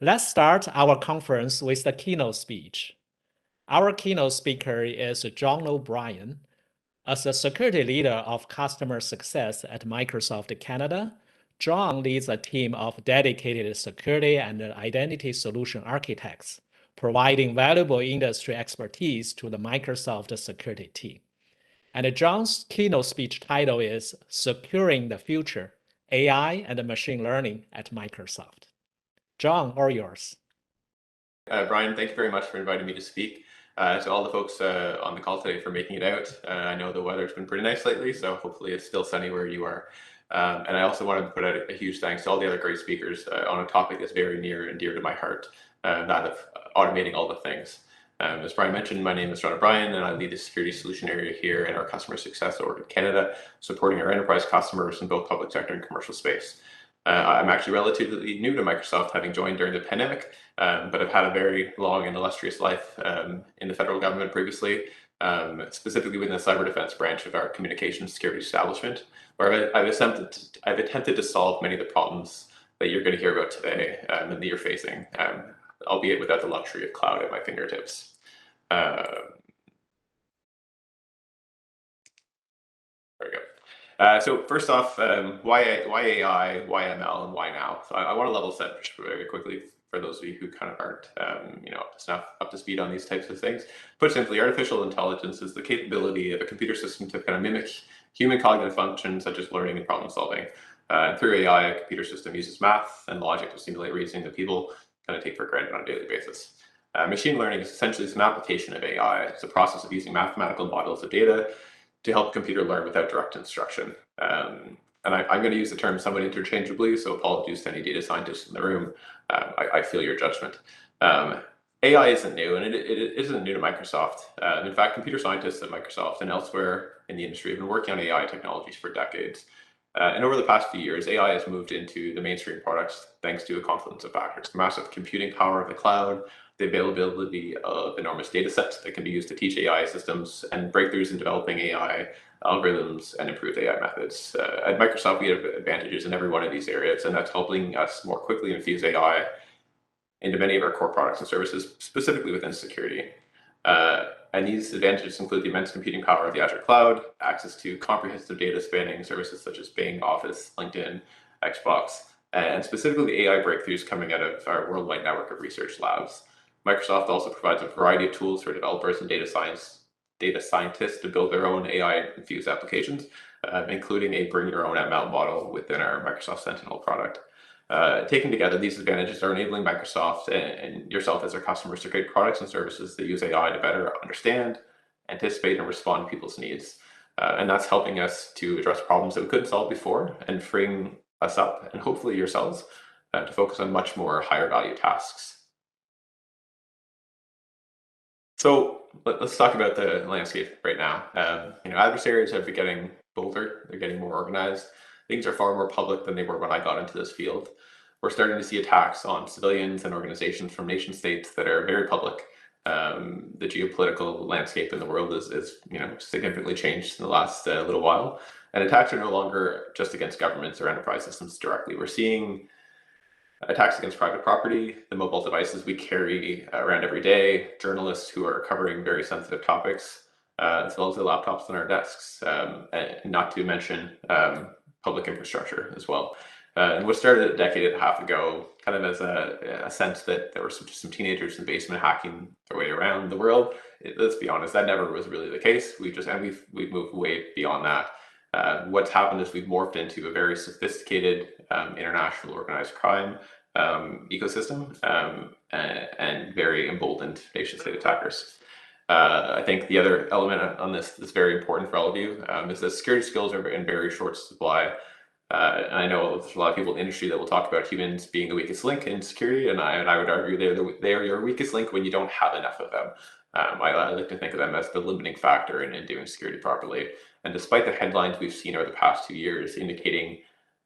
Let's start our conference with the keynote speech. Our keynote speaker is John O'Brien. As the security leader of customer success at Microsoft Canada, John leads a team of dedicated security and identity solution architects, providing valuable industry expertise to the Microsoft security team. And John's keynote speech title is Securing the Future, AI and Machine Learning at Microsoft. John, all yours. Brian, thank you very much for inviting me to speak. To all the folks on the call today for making it out. I know the weather's been pretty nice lately, so hopefully it's still sunny where you are. And I also wanted to put out a huge thanks to all the other great speakers on a topic that's very near and dear to my heart, that of automating all the things. As Brian mentioned, my name is John O'Brien, and I lead the security solution area here in our customer success org in Canada, supporting our enterprise customers in both public sector and commercial space. I'm actually relatively new to Microsoft, having joined during the pandemic, but I've had a very long and illustrious life in the federal government previously, specifically within the cyber defense branch of our communications security establishment, where I've attempted to solve many of the problems that you're going to hear about today and that you're facing, albeit without the luxury of cloud at my fingertips. There we go. So first off, why AI, why ML, and why now? So I want to level set very quickly for those of you who kind of aren't, up to speed on these types of things. Put simply, artificial intelligence is the capability of a computer system to kind of mimic human cognitive functions such as learning and problem solving. Through AI, a computer system uses math and logic to simulate reasoning that people kind of take for granted on a daily basis. Machine learning is essentially an application of AI. It's a process of using mathematical models of data to help a computer learn without direct instruction. And I'm going to use the term somewhat interchangeably, so apologies to any data scientists in the room. I feel your judgment. AI isn't new, and it isn't new to Microsoft. In fact, computer scientists at Microsoft and elsewhere in the industry have been working on AI technologies for decades. And over the past few years, AI has moved into the mainstream products thanks to a confluence of factors: the massive computing power of the cloud, the availability of enormous data sets that can be used to teach AI systems, and breakthroughs in developing AI algorithms and improved AI methods. At Microsoft, we have advantages in every one of these areas, and that's helping us more quickly infuse AI into many of our core products and services, specifically within security. And these advantages include the immense computing power of the Azure cloud, access to comprehensive data spanning services such as Bing, Office, LinkedIn, Xbox, and specifically the AI breakthroughs coming out of our worldwide network of research labs. Microsoft also provides a variety of tools for developers and data scientists to build their own AI-infused applications, including a bring your own ML model within our Microsoft Sentinel product. Taken together, these advantages are enabling Microsoft and yourself as our customers to create products and services that use AI to better understand, anticipate, and respond to people's needs. And that's helping us to address problems that we couldn't solve before and freeing us up, and hopefully yourselves, to focus on much more higher value tasks. So let's talk about the landscape right now. Adversaries are getting bolder, they're getting more organized. Things are far more public than they were when I got into this field. We're starting to see attacks on civilians and organizations from nation states that are very public. The geopolitical landscape in the world is significantly changed in the last little while, and attacks are no longer just against governments or enterprise systems directly. We're seeing attacks against private property, the mobile devices we carry around every day, journalists who are covering very sensitive topics, as well as the laptops on our desks, and not to mention public infrastructure as well. And what started a decade and a half ago, kind of as a sense that there were some teenagers in the basement hacking their way around the world. Let's be honest, that never was really the case. We've moved way beyond that. What's happened is we've morphed into a very sophisticated international organized crime ecosystem and very emboldened nation state attackers. I think the other element on this that's very important for all of you is that security skills are in very short supply. And I know there's a lot of people in the industry that will talk about humans being the weakest link in security, and I would argue they are your weakest link when you don't have enough of them. I like to think of them as the limiting factor in doing security properly. And despite the headlines we've seen over the past 2 years indicating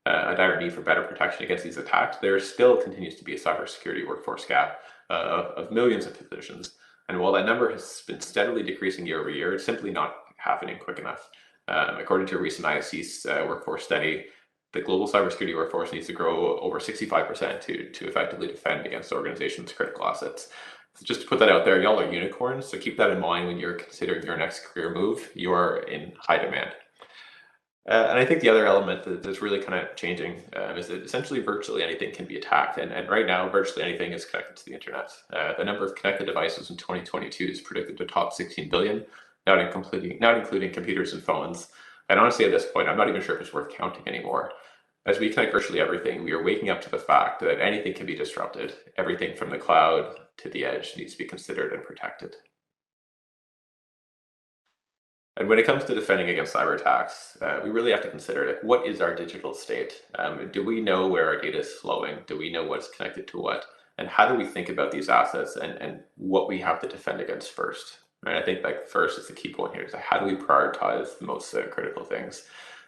a dire need for better protection against these attacks, there still continues to be a cybersecurity workforce gap of millions of positions. And while that number has been steadily decreasing year over year, it's simply not happening quick enough. According to a recent ISC workforce study, the global cybersecurity workforce needs to grow over 65% to effectively defend against organizations' critical assets. So just to put that out there, y'all are unicorns, so keep that in mind when you're considering your next career move. You are in high demand. And I think the other element that's really kind of changing is that essentially virtually anything can be attacked. And right now, virtually anything is connected to the internet. The number of connected devices in 2022 is predicted to top 16 billion, not including computers and phones. And honestly, at this point, I'm not even sure if it's worth counting anymore. As we connect virtually everything, we are waking up to the fact that anything can be disrupted. Everything from the cloud to the edge needs to be considered and protected. And when it comes to defending against cyber attacks, we really have to consider, like, what is our digital state? Do we know where our data is flowing? Do we know what's connected to what? And how do we think about these assets and what we have to defend against first? Right? I think like first is the key point here. Is like, how do we prioritize the most critical things?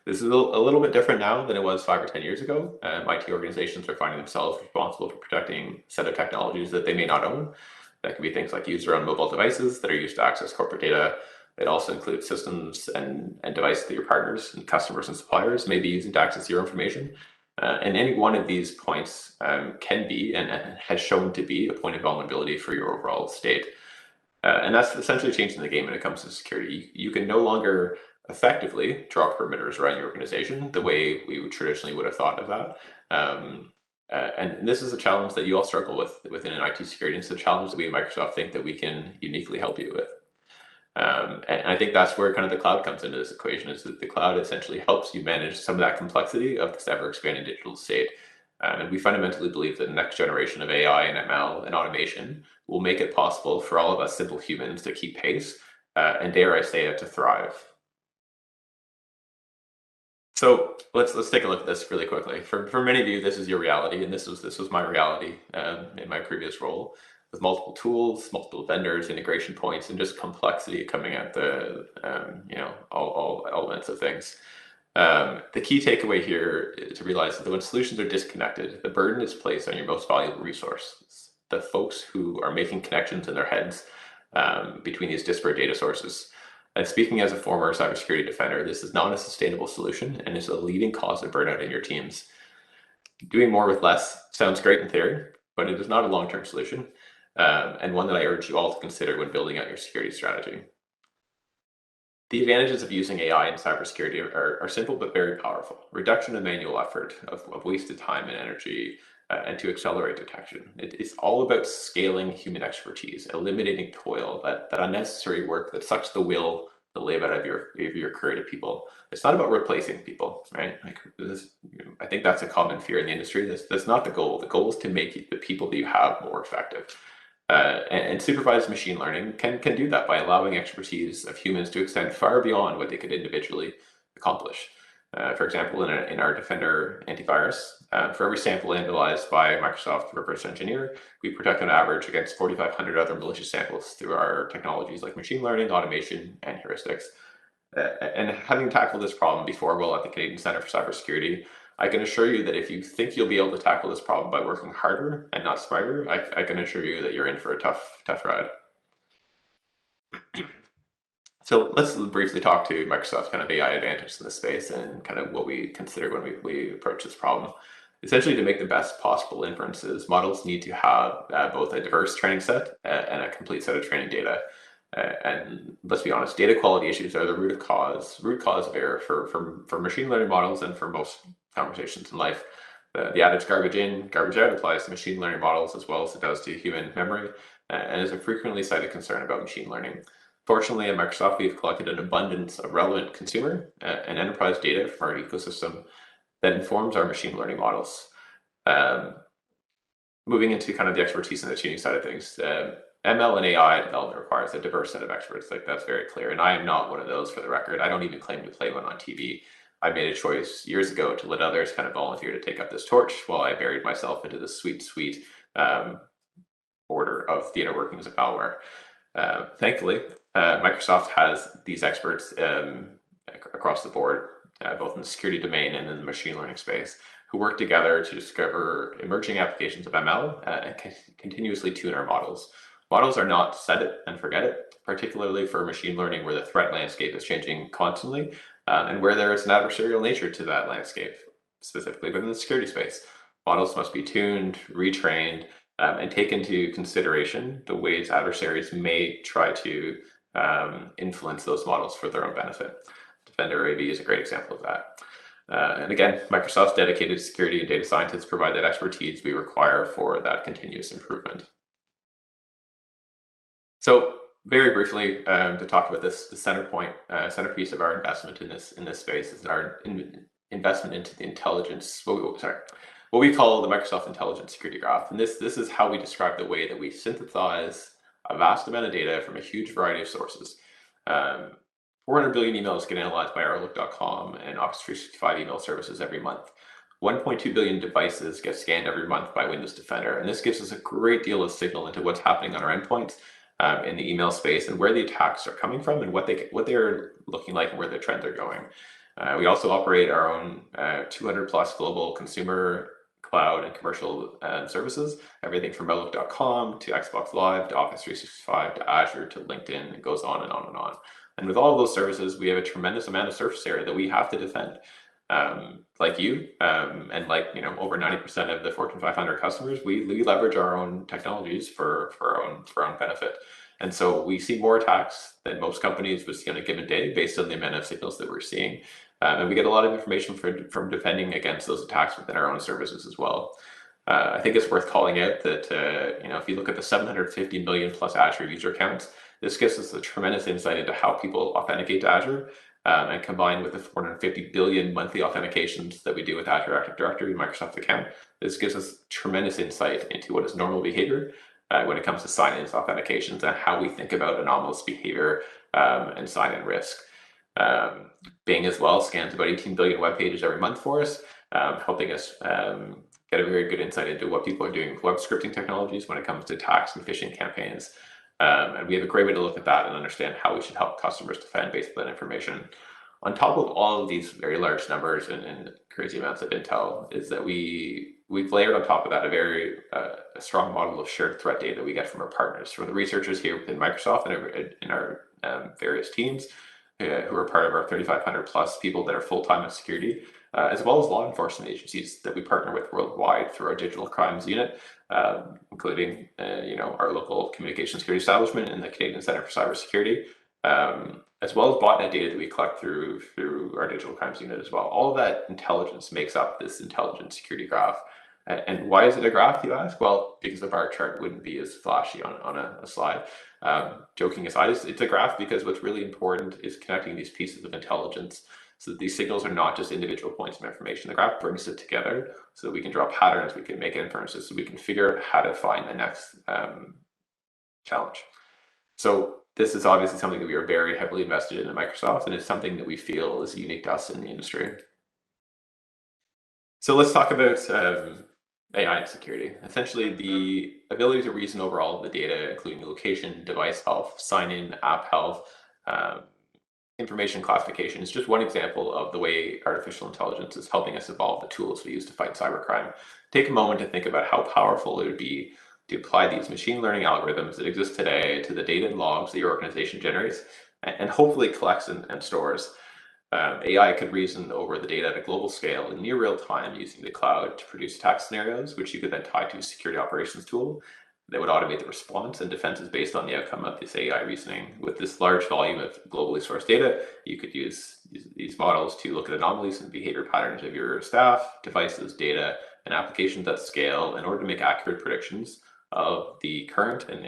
This is a little bit different now than it was 5 or 10 years ago. IT organizations are finding themselves responsible for protecting a set of technologies that they may not own. That could be things like user-owned mobile devices that are used to access corporate data. It also includes systems and devices that your partners and customers and suppliers may be using to access your information. And any one of these points can be and has shown to be a point of vulnerability for your overall state. And that's essentially changing the game when it comes to security. You can no longer effectively draw perimeters around your organization the way we traditionally would have thought of that. And this is a challenge that you all struggle with within an IT security. It's a challenge that we at Microsoft think that we can uniquely help you with. And I think that's where kind of the cloud comes into this equation, is that the cloud essentially helps you manage some of that complexity of this ever-expanding digital state. And we fundamentally believe that the next generation of AI and ML and automation will make it possible for all of us simple humans to keep pace and, dare I say it, to thrive. So let's take a look at this really quickly. For many of you, this is your reality, and this was my reality in my previous role, with multiple tools, multiple vendors, integration points, and just complexity coming at the all elements of things. The key takeaway here is to realize that when solutions are disconnected, the burden is placed on your most valuable resource, the folks who are making connections in their heads between these disparate data sources. And speaking as a former cybersecurity defender, this is not a sustainable solution and is a leading cause of burnout in your teams. Doing more with less sounds great in theory, but it is not a long-term solution, and one that I urge you all to consider when building out your security strategy. The advantages of using AI in cybersecurity are simple but very powerful. Reduction of manual effort, of wasted time and energy, and to accelerate detection. It's all about scaling human expertise, eliminating toil, that unnecessary work that sucks the will, the life out of your creative people. It's not about replacing people, right? Like this, I think that's a common fear in the industry. That's not the goal. The goal is to make the people that you have more effective. And supervised machine learning can do that by allowing expertise of humans to extend far beyond what they could individually accomplish. For example, in our Defender antivirus, for every sample analyzed by Microsoft reverse engineer, we protect on average against 4,500 other malicious samples through our technologies like machine learning, automation, and heuristics. And having tackled this problem before while at the Canadian Centre for Cybersecurity, I can assure you that if you think you'll be able to tackle this problem by working harder and not smarter, I can assure you that you're in for a tough ride. So let's briefly talk to Microsoft's kind of AI advantage in this space and kind of what we consider when we approach this problem. Essentially, to make the best possible inferences, models need to have both a diverse training set and a complete set of training data. And let's be honest, data quality issues are the root cause of error for machine learning models and for most conversations in life. The adage garbage in, garbage out applies to machine learning models as well as it does to human memory, and is a frequently cited concern about machine learning. Fortunately, at Microsoft, we've collected an abundance of relevant consumer and enterprise data from our ecosystem that informs our machine learning models. Moving into kind of the expertise and the tuning side of things, ML and AI development requires a diverse set of experts. Like, that's very clear. And I am not one of those, for the record. I don't even claim to play one on TV. I made a choice years ago to let others kind of volunteer to take up this torch while I buried myself into the sweet border of the inner workings of malware. Thankfully, Microsoft has these experts across the board, both in the security domain and in the machine learning space, who work together to discover emerging applications of ML and continuously tune our models. Models are not set it and forget it, particularly for machine learning where the threat landscape is changing constantly and where there is an adversarial nature to that landscape. specifically, but in the security space. Models must be tuned, retrained, and take into consideration the ways adversaries may try to influence those models for their own benefit. Defender AV is a great example of that. And again, Microsoft's dedicated security and data scientists provide that expertise we require for that continuous improvement. So very briefly, to talk about this, the centerpiece of our investment in this space is our investment into the intelligence, what we call the Microsoft Intelligence Security Graph. And this is how we describe the way that we synthesize a vast amount of data from a huge variety of sources. 400 billion emails get analyzed by Outlook.com and Office 365 email services every month. 1.2 billion devices get scanned every month by Windows Defender. And this gives us a great deal of signal into what's happening on our endpoints in the email space and where the attacks are coming from and what they're looking like and where the trends are going. We also operate our own 200 plus global consumer, cloud, and commercial services, everything from Outlook.com to Xbox Live to Office 365 to Azure to LinkedIn. It goes on and on and on. And with all of those services, we have a tremendous amount of surface area that we have to defend. Like you, and like over 90% of the Fortune 500 customers, we leverage our own technologies for our own benefit. And so we see more attacks than most companies would see on a given day based on the amount of signals that we're seeing. And we get a lot of information from defending against those attacks within our own services as well. I think it's worth calling out that if you look at the 750 million plus Azure user accounts, this gives us a tremendous insight into how people authenticate to Azure. And combined with the 450 billion monthly authentications that we do with Azure Active Directory and Microsoft account, this gives us tremendous insight into what is normal behavior when it comes to sign-ins, authentications, and how we think about anomalous behavior and sign-in risk. Bing as well scans about 18 billion web pages every month for us, helping us get a very good insight into what people are doing with web scripting technologies when it comes to attacks and phishing campaigns. And we have a great way to look at that and understand how we should help customers defend based on that information. On top of all of these very large numbers and crazy amounts of intel is that we've layered on top of that a very strong model of shared threat data that we get from our partners, from the researchers here within Microsoft and in our various teams who are part of our 3,500 plus people that are full-time in security, as well as law enforcement agencies that we partner with worldwide through our digital crimes unit, including our local communication security establishment and the Canadian Center for Cybersecurity, as well as botnet data that we collect through our digital crimes unit as well. All of that intelligence makes up this intelligence security graph. And why is it a graph, you ask? Well, because a bar chart wouldn't be as flashy on a slide. Joking aside, it's a graph because what's really important is connecting these pieces of intelligence so that these signals are not just individual points of information. The graph brings it together so that we can draw patterns, we can make inferences, so we can figure out how to find the next challenge. So this is obviously something that we are very heavily invested in at Microsoft, and it's something that we feel is unique to us in the industry. So let's talk about AI and security. Essentially, the ability to reason over all of the data, including location, device health, sign-in, app health, information classification is just one example of the way artificial intelligence is helping us evolve the tools we use to fight cybercrime. Take a moment to think about how powerful it would be to apply these machine learning algorithms that exist today to the data and logs that your organization generates and hopefully collects and stores. AI could reason over the data at a global scale in near real time using the cloud to produce attack scenarios, which you could then tie to a security operations tool that would automate the response and defenses based on the outcome of this AI reasoning. With this large volume of globally sourced data, you could use these models to look at anomalies and behavior patterns of your staff, devices, data, and applications at scale in order to make accurate predictions of the current and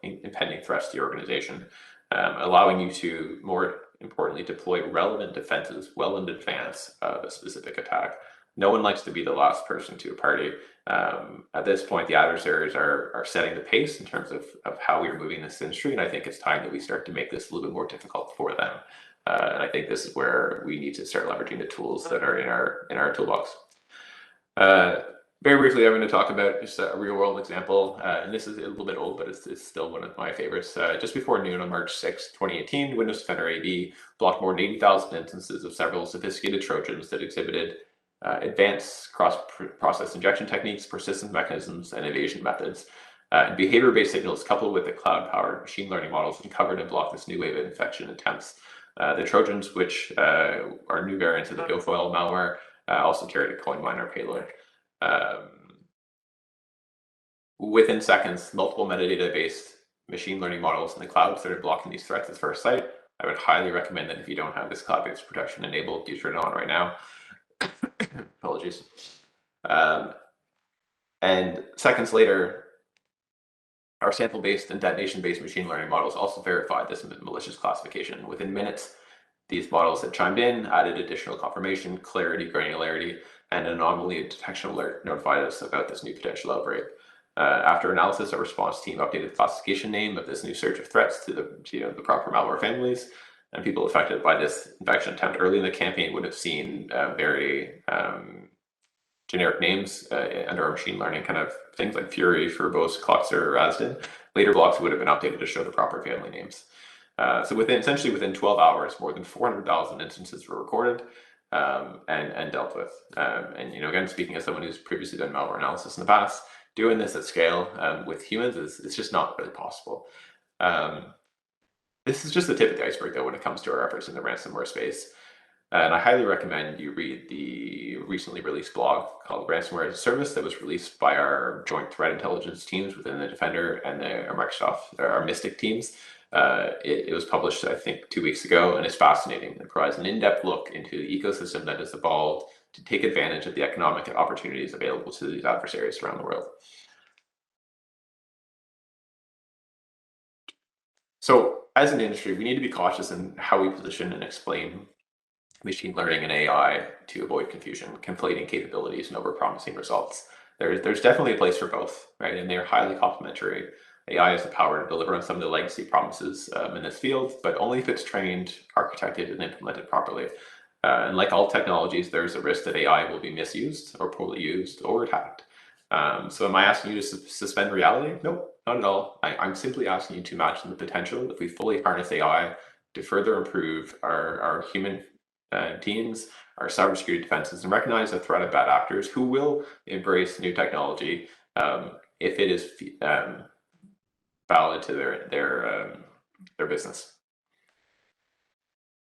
impending threats to your organization, allowing you to, more importantly, deploy relevant defenses well in advance of a specific attack. No one likes to be the last person to a party. At this point, the adversaries are setting the pace in terms of how we are moving this industry, and I think it's time that we start to make this a little bit more difficult for them. And I think this is where we need to start leveraging the tools that are in our toolbox. Very briefly, I'm going to talk about just a real world example, and this is a little bit old, but it's still one of my favorites. Just before noon on March 6, 2018, Windows Defender AD blocked more than 80,000 instances of several sophisticated Trojans that exhibited advanced cross-process injection techniques, persistence mechanisms, and evasion methods. Behavior-based signals coupled with the cloud-powered machine learning models uncovered and blocked this new wave of infection attempts. The Trojans, which are new variants of the GoFoil malware, also carried a coin miner payload. Within seconds, multiple metadata-based machine learning models in the cloud started blocking these threats at first sight. I would highly recommend that if you don't have this cloud-based protection enabled, you turn it on right now. Apologies. And seconds later, our sample-based and detonation-based machine learning models also verified this malicious classification. Within minutes, these models had chimed in, added additional confirmation, clarity, granularity, and an anomaly detection alert notified us about this new potential outbreak. After analysis, our response team updated the classification name of this new surge of threats to the proper malware families, and people affected by this infection attempt early in the campaign would have seen very generic names under our machine learning kind of things like Fury, Verbose, Cluxer, Rasden. Later blocks would have been updated to show the proper family names. So essentially within 12 hours, more than 400,000 instances were recorded and dealt with. And again, speaking as someone who's previously done malware analysis in the past, doing this at scale with humans is just not really possible. This is just the tip of the iceberg, though, when it comes to our efforts in the ransomware space. And I highly recommend you read the recently released blog called Ransomware as a Service that was released by our joint threat intelligence teams within the Defender and our Mystic teams. It was published, I think, 2 weeks ago, and it's fascinating. It provides an in-depth look into the ecosystem that has evolved to take advantage of the economic opportunities available to these adversaries around the world. So as an industry, we need to be cautious in how we position and explain machine learning and AI to avoid confusion, conflating capabilities and over-promising results. There's definitely a place for both, right? And they're highly complementary. AI has the power to deliver on some of the legacy promises in this field, but only if it's trained, architected, and implemented properly. And like all technologies, there's a risk that AI will be misused or poorly used or attacked. So am I asking you to suspend reality? Nope, not at all. I'm simply asking you to imagine the potential if we fully harness AI to further improve our human teams, our cybersecurity defenses, and recognize the threat of bad actors who will embrace new technology if it is valid to their business.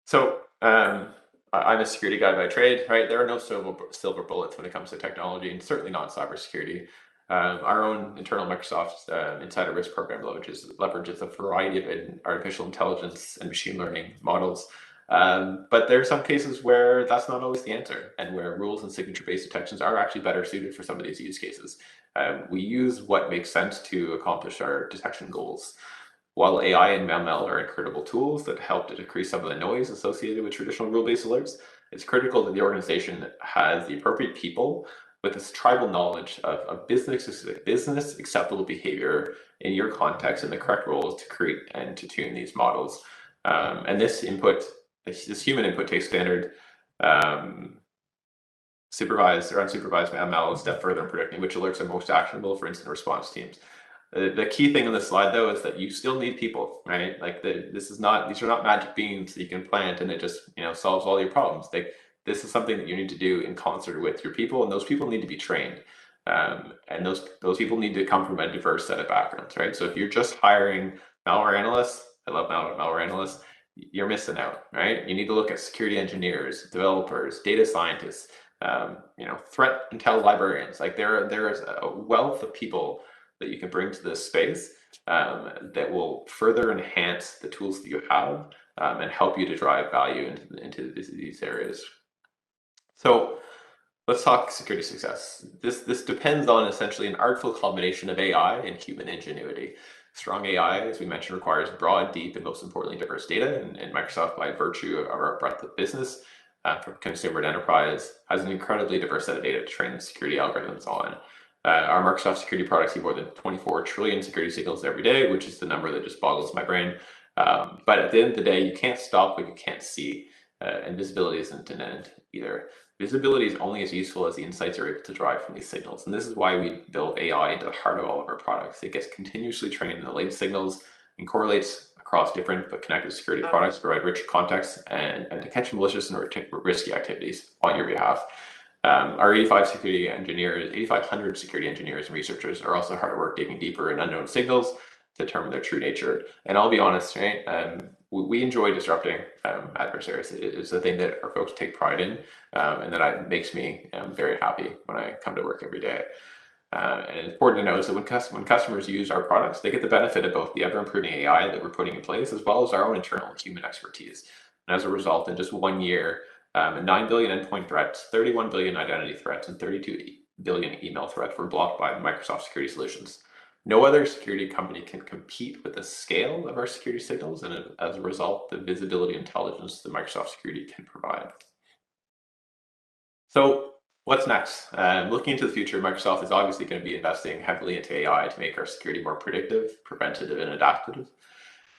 So I'm a security guy by trade, right? There are no silver bullets when it comes to technology, and certainly not cybersecurity. Our own internal Microsoft Insider Risk program leverages a variety of artificial intelligence and machine learning models. But there are some cases where that's not always the answer, and where rules and signature-based detections are actually better suited for some of these use cases. We use what makes sense to accomplish our detection goals. While AI and ML are incredible tools that help to decrease some of the noise associated with traditional rule-based alerts, it's critical that the organization has the appropriate people with this tribal knowledge of business acceptable behavior in your context and the correct roles to create and to tune these models. And this human input takes standard supervised or unsupervised ML a step further in predicting which alerts are most actionable for incident response teams. The key thing on this slide, though, is that you still need people, right? Like these are not magic beans that you can plant and it just solves all your problems. This is something that you need to do in concert with your people, and those people need to be trained. And those people need to come from a diverse set of backgrounds, right? So if you're just hiring malware analysts, I love malware analysts, you're missing out, right? You need to look at security engineers, developers, data scientists, threat intel librarians. Like there is a wealth of people that you can bring to this space that will further enhance the tools that you have and help you to drive value into these areas. So let's talk security success. This depends on essentially an artful combination of AI and human ingenuity. Strong AI, as we mentioned, requires broad, deep, and most importantly, diverse data. And Microsoft, by virtue of our breadth of business, from consumer to enterprise, has an incredibly diverse set of data to train security algorithms on. Our Microsoft security products see more than 24 trillion security signals every day, which is the number that just boggles my brain. But at the end of the day, you can't stop what you can't see, and visibility isn't an end either. Visibility is only as useful as the insights you're able to drive from these signals. And this is why we build AI into the heart of all of our products. It gets continuously trained in the latest signals and correlates across different but connected security products to provide rich context and to catch malicious and risky activities on your behalf. Our 8,500 security engineers and researchers are also hard at work digging deeper in unknown signals to determine their true nature. And I'll be honest, right? we enjoy disrupting adversaries. It's a thing that our folks take pride in, and that makes me very happy when I come to work every day. And it's important to know is that when customers use our products, they get the benefit of both the ever-improving AI that we're putting in place, as well as our own internal human expertise. And as a result, in just 1 year, 9 billion endpoint threats, 31 billion identity threats, and 32 billion email threats were blocked by Microsoft Security Solutions. No other security company can compete with the scale of our security signals, and as a result, the visibility and intelligence that Microsoft Security can provide. So what's next? Looking into the future, Microsoft is obviously going to be investing heavily into AI to make our security more predictive, preventative, and adaptive.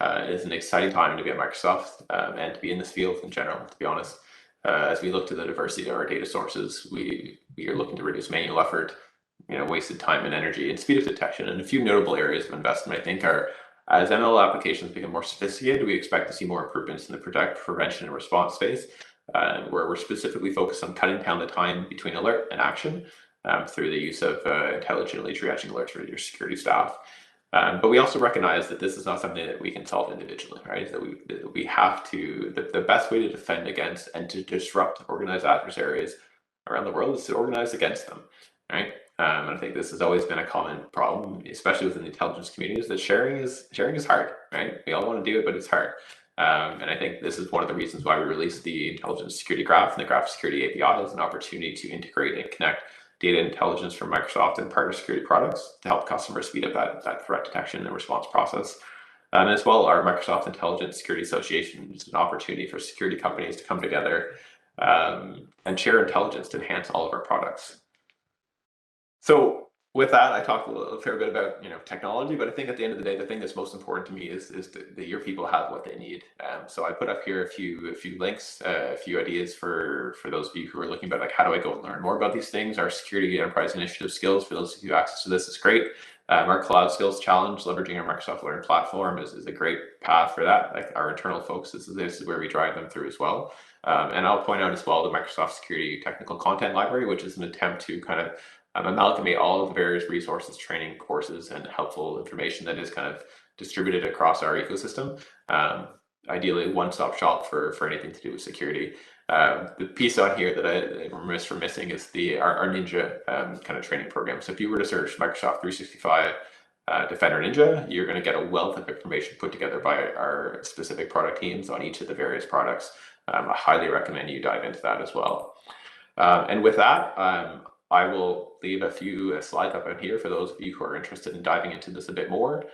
It is an exciting time to be at Microsoft and to be in this field in general, to be honest. As we look to the diversity of our data sources, we are looking to reduce manual effort, wasted time and energy, and speed of detection. And a few notable areas of investment, I think, are as ML applications become more sophisticated, we expect to see more improvements in the prevention and response space, where we're specifically focused on cutting down the time between alert and action through the use of intelligently triaging alerts for your security staff. But we also recognize that this is not something that we can solve individually, right? That we have to, the best way to defend against and to disrupt organized adversaries around the world is to organize against them, right? And I think this has always been a common problem, especially within the intelligence community, is that sharing is hard, right? We all want to do it, but it's hard. And I think this is one of the reasons why we released the Intelligence Security Graph and the Graph Security API as an opportunity to integrate and connect data intelligence from Microsoft and partner security products to help customers speed up that threat detection and response process. As well, our Microsoft Intelligence Security Association is an opportunity for security companies to come together and share intelligence to enhance all of our products. So with that, I talked a fair bit about technology, but I think at the end of the day, the thing that's most important to me is that your people have what they need. So I put up here a few links, a few ideas for those of you who are looking about how do I go and learn more about these things. Our Security Enterprise Initiative skills, for those of you who have access to this, is great. Our Cloud Skills Challenge, leveraging our Microsoft Learn platform, is a great path for that. Like our internal folks, this is where we drive them through as well. And I'll point out as well the Microsoft Security Technical Content Library, which is an attempt to kind of amalgamate all of the various resources, training, courses, and helpful information that is kind of distributed across our ecosystem. Ideally, a one-stop shop for anything to do with security. The piece on here that I'm remiss for missing is our Ninja kind of training program. So if you were to search Microsoft 365 Defender Ninja, you're going to get a wealth of information put together by our specific product teams on each of the various products. I highly recommend you dive into that as well. And with that, I will leave a few slides up on here for those of you who are interested in diving into this a bit more.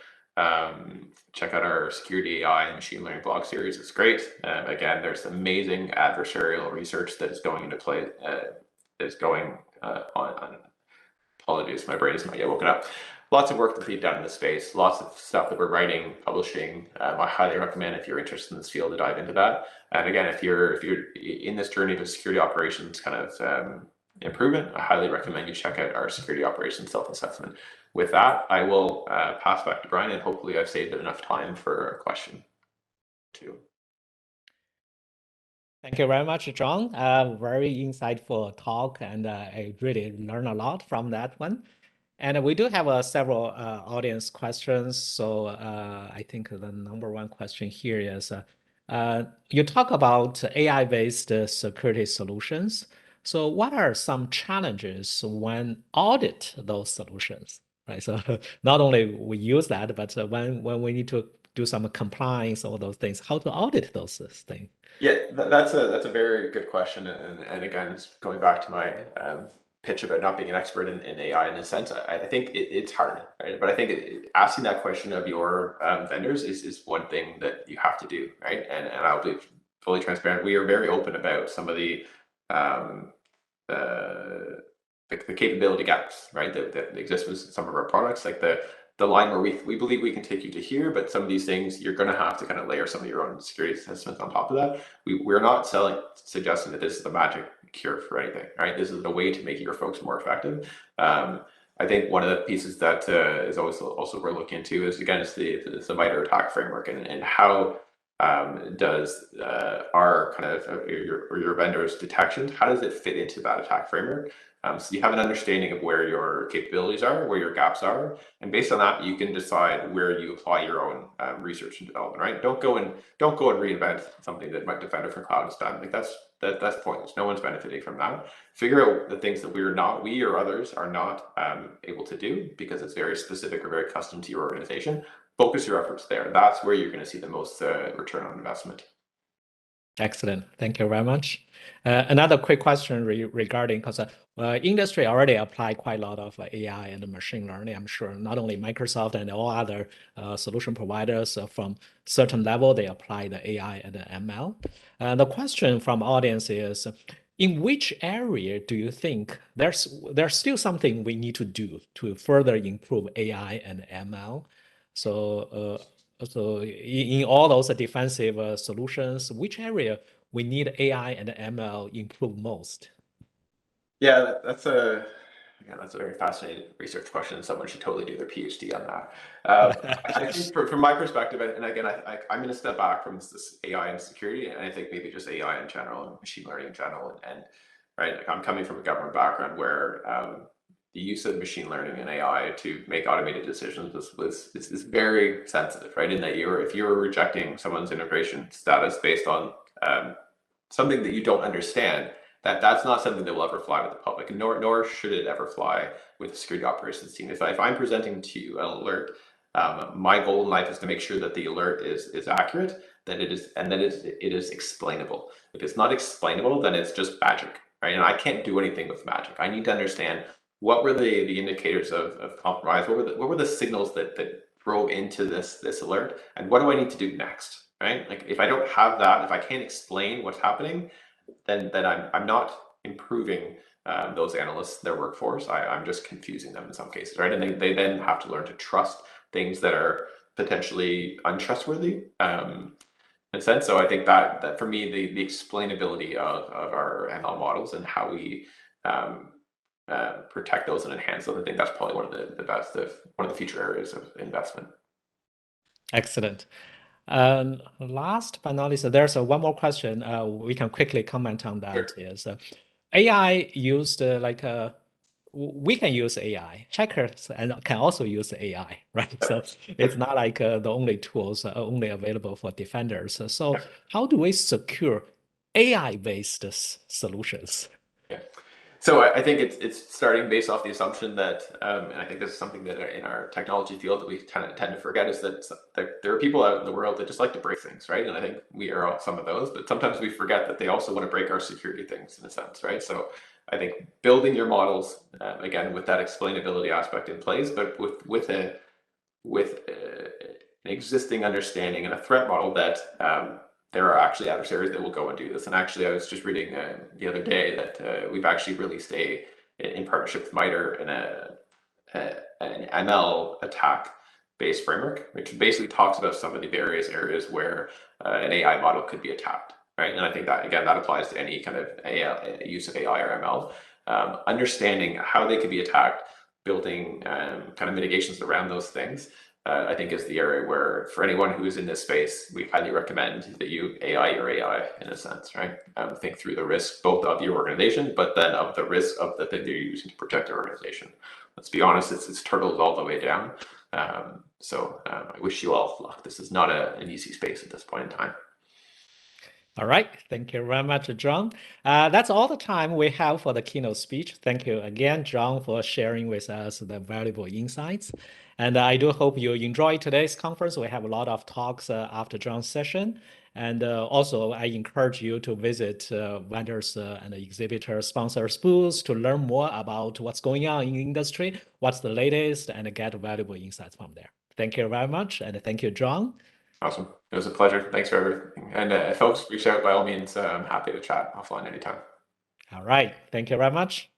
Check out our Security AI and Machine Learning blog series. It's great. Again, there's amazing adversarial research that is going into play, on. Apologies, my brain is not yet woken up. Lots of work to be done in this space, lots of stuff that we're writing, publishing. I highly recommend, if you're interested in this field, to dive into that. And again, if you're in this journey to security operations kind of improvement, I highly recommend you check out our security operations self-assessment. With that, I will pass back to Brian, and hopefully I've saved enough time for a question too. Thank you very much, John. Very insightful talk, and I really learned a lot from that one. And we do have several audience questions. So I think the number one question here is, you talk about AI-based security solutions. So what are some challenges when audit those solutions, right? So not only we use that, but when we need to do some compliance, all those things, how to audit those things? Yeah, that's a very good question. And again, it's going back to my pitch about not being an expert in AI in a sense. I think it's hard, right? But I think asking that question of your vendors is one thing that you have to do, right? And I'll be fully transparent. We are very open about some of the capability gaps, right, that exist with some of our products, like the line where we believe we can take you to here, but some of these things you're going to have to kind of layer some of your own security assessments on top of that. We're not suggesting that this is the magic cure for anything, right? This is a way to make your folks more effective. I think one of the pieces that is always also we're looking into is, again, it's the MITRE ATT&CK framework and how does our kind of your vendor's detections, how does it fit into that attack framework? So you have an understanding of where your capabilities are, where your gaps are, and based on that, you can decide where you apply your own research and development. Right? Don't go and reinvent something that my Defender for Cloud has done. Like that's pointless. No one's benefiting from that. Figure out the things that we or others are not able to do because it's very specific or very custom to your organization. Focus your efforts there. That's where you're going to see the most return on investment. Excellent. Thank you very much. Another quick question regarding, because industry already apply quite a lot of AI and machine learning. I'm sure not only Microsoft and all other solution providers from certain level, they apply the AI and the ML. The question from audience is, in which area do you think there's still something we need to do to further improve AI and ML? So in all those defensive solutions, which area we need AI and ML improve most? Yeah, that's a very fascinating research question. Someone should totally do their PhD on that. I think from my perspective, and again, I'm going to step back from this AI and security, and I think maybe just AI in general and machine learning in general. And right, like I'm coming from a government background where the use of machine learning and AI to make automated decisions is very sensitive, right? In that if you're rejecting someone's immigration status based on something that you don't understand, that's not something that will ever fly with the public, nor should it ever fly with the security operations team. If I'm presenting to you an alert, my goal in life is to make sure that the alert is accurate, that it is explainable. If it's not explainable, then it's just magic, right? And I can't do anything with magic. I need to understand what were the indicators of compromise, what were the signals that drove into this alert, and what do I need to do next, right? Like if I don't have that, if I can't explain what's happening, then I'm not improving those analysts, their workforce. I'm just confusing them in some cases, right? And they then have to learn to trust things that are potentially untrustworthy in a sense. So I think that for me, the explainability of our ML models and how we protect those and enhance them, I think that's probably one of the future areas of investment. Excellent. Last but not least, there's one more question. We can quickly comment on that. Sure. Is AI used we can use AI. Hackers and can also use AI, right? So it's not like the only tools are only available for defenders. So how do we secure AI-based solutions? Yeah. So I think it's starting based off the assumption that, and I think this is something that in our technology field that we tend to forget, is that there are people out in the world that just like to break things, right? And I think we are all some of those, but sometimes we forget that they also want to break our security things in a sense, right? So I think building your models, again, with that explainability aspect in place, but with an existing understanding and a threat model that there are actually adversaries that will go and do this. And actually, I was just reading the other day that we've actually released in partnership with MITRE an ML attack-based framework, which basically talks about some of the various areas where an AI model could be attacked, right? And I think that, again, that applies to any kind of use of AI or ML. Understanding how they could be attacked, building kind of mitigations around those things, I think is the area where, for anyone who is in this space, we highly recommend that you AI your AI in a sense, right? Think through the risk both of your organization, but then of the risk of the thing that you're using to protect your organization. Let's be honest, it's turtles all the way down. So I wish you all luck. This is not an easy space at this point in time. All right. Thank you very much, John. That's all the time we have for the keynote speech. Thank you again, John, for sharing with us the valuable insights. And I do hope you enjoyed today's conference. We have a lot of talks after John's session. And also, I encourage you to visit vendors and exhibitor sponsors booths to learn more about what's going on in the industry, what's the latest, and get valuable insights from there. Thank you very much. And thank you, John. Awesome. It was a pleasure. Thanks for everything. And folks, reach out by all means. I'm happy to chat offline anytime. All right. Thank you very much.